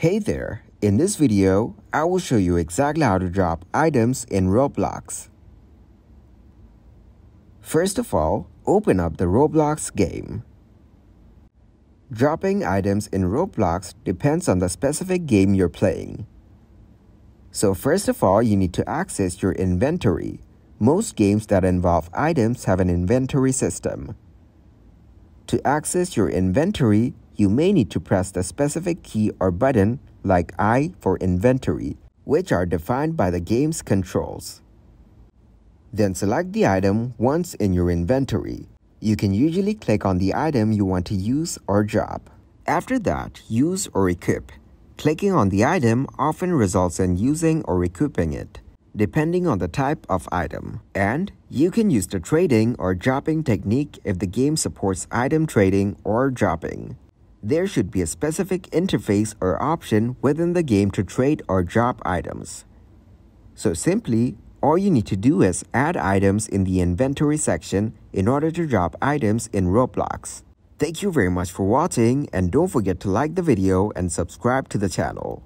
Hey there, in this video, I will show you exactly how to drop items in Roblox. First of all, open up the Roblox game. Dropping items in Roblox depends on the specific game you're playing. So first of all, you need to access your inventory. Most games that involve items have an inventory system. To access your inventory, you may need to press the specific key or button like I for inventory, which are defined by the game's controls. Then select the item once in your inventory. You can usually click on the item you want to use or drop. After that, use or equip. Clicking on the item often results in using or equipping it, depending on the type of item. And you can use the trading or dropping technique if the game supports item trading or dropping. There should be a specific interface or option within the game to trade or drop items. So simply, all you need to do is add items in the inventory section in order to drop items in Roblox. Thank you very much for watching, and don't forget to like the video and subscribe to the channel.